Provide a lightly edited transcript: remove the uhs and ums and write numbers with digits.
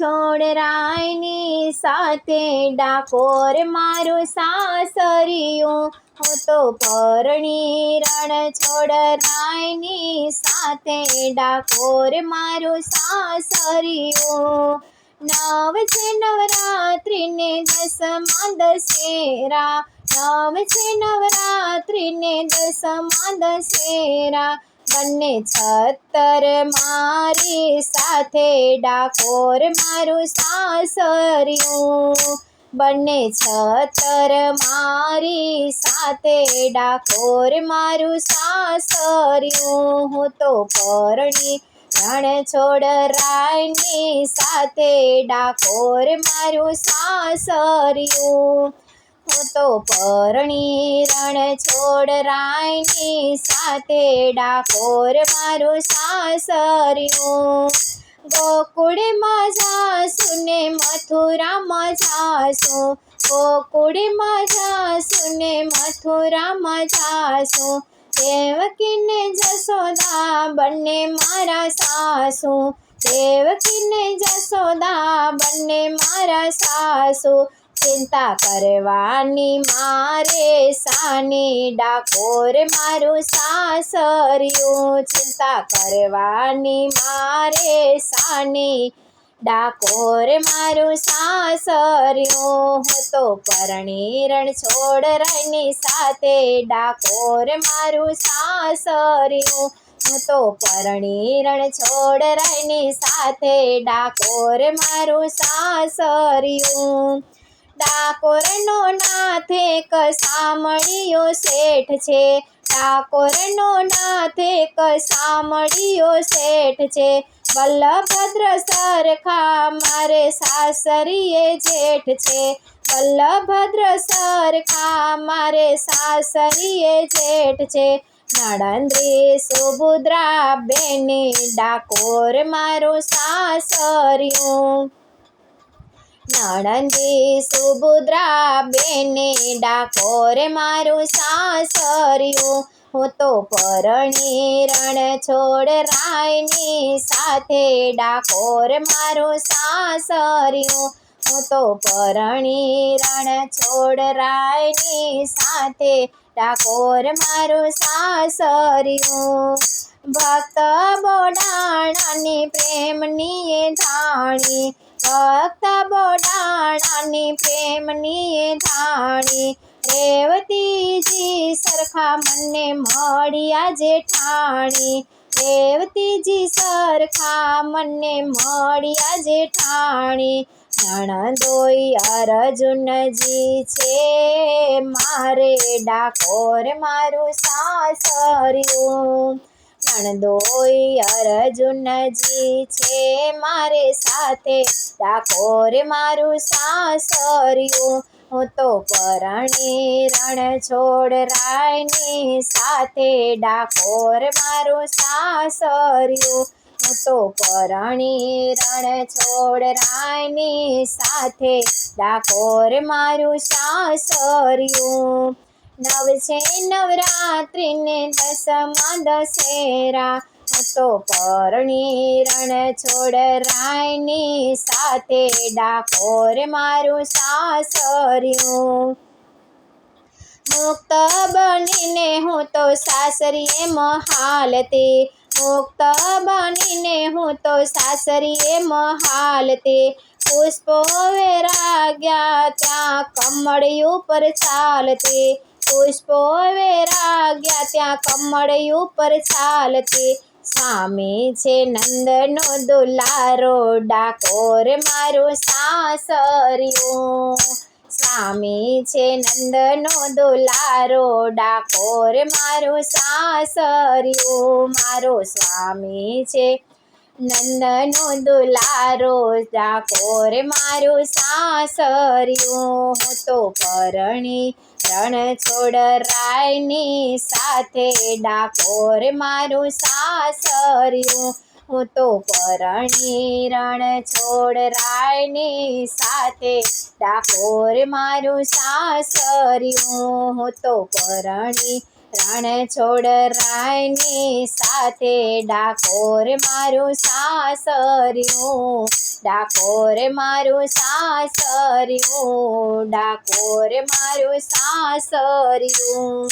છોડ રાયની સાથે ડાકોર મારું સાસરિયું હું તો પરણી રણ છોડ રાયની સાથે ડાકોર મારું સાસરિયું નવ છે નવરાત્રિને દસમા દશેરા નવ છે નવરાત્રિને દસમા દશેરા બંને છત્તર મારી સાથે ડાકોર મારું સાસરિયું બંને છત્તર મારી સાથે ડાકોર મારું સાસરિયું હું તો પરણી રણ છોડ રાયની સાથે ડાકોર મારું સાસરિયું હું તો પરણી રણ છોડ રાયની સાથે ડાકોર મારું સાસરિયું ગોકુળમાં જાસુ ને મથુરામાં જાસુ ગોકુળમાં જાસુ ને મથુરામાં જાસુ દેવકીને જશોદા બંને મારા સાસુ દેવકીને જશોદા બંને મારા સાસુ ચિંતા કરવાની મારે સાની ડાકોર મારું સાસરિયું ચિંતા કરવાની મારે સાની ડાકોર મારું સાસરિયું હું તો પરણી રણ છોડ રાયની સાથે ડાકોર મારું સાસરિયું હું તો પરણી રણ છોડ રાયની સાથે ડાકોર મારું સાસરિયું ડાકોરનો નાથ એક સામળિયો શેઠ છે ડાકોરનો નાથ એક સામળિયો શેઠ છે વલ્લભદ્ર સરખા મારે સાસરીએ જેઠ છે વલ્લભદ્ર સરખા મારે સાસરીએ જેઠ છે નણંદ્રી સુભદ્રા બેની ડાકોર મારું સાસરિયું નણંદી સુભદ્રા બેની ડાકોર મારું સાસરિયું હું તો પરણી રણ છોડ રાયની સાથે ડાકોર મારું સાસરિયું હું તો પરણી રણ છોડ રાયની સાથે ડાકોર મારું સાસરિયું ભક્ત બોડાણાની પ્રેમની ધાણી ભક્ત બોડાણાની પ્રેમની ધાણી રેવતીજી સરખા મને મળ્યા જેઠાણી રેવતીજી સરખા મને મળ્યા જેઠાણી નણંદોઈ અર્જુનજી છે મારે ડાકોર મારું સાસરિયું નણંદોઈ અર્જુનજી છે મારે સાથે ડાકોર મારું સાસરિયું હું તો પરણી રણ છોડ રાયની સાથે ડાકોર મારું સાસરિયું હું તો પરણી રણ છોડ રાયની સાથે ડાકોર મારું સાસરિયું નવ છે નવરાત્રિને દસમા દશેરા હું તો પરણી રણ છોડ રાયની સાથે ડાકોર મારું સાસરિયું મુક્ત બનીને હું તો સાસરીએ મહાલતી મુક્ત બનીને હું તો સાસરીએ મહાલતી પુષ્પો વેરાગ્યા ત્યાં કમળ ઉપર ચાલતી પુષ્પો વેરાગ્યા ત્યાં કમળ ઉપર ચાલતી સ્વામી છે નંદનો દુલારો ડાકોર મારું સાસરિયું સ્વામી છે નંદનો દુલારો ડાકોર મારું સાસરિયું મારો સ્વામી છે નંદનો દુલારો ડાકોર મારું સાસરિયું હું તો પરણી રણ છોડ રાયની સાથે ડાકોર મારું સાસરિયું હું તો પરણી રણ છોડ રાયની સાથે ડાકોર મારું સાસરિયું હું તો પરણી રણછોડ રાયની સાથે ડાકોર મારું સાસરિયું, ડાકોર મારું સાસરિયું, ડાકોર મારું સાસરિયું.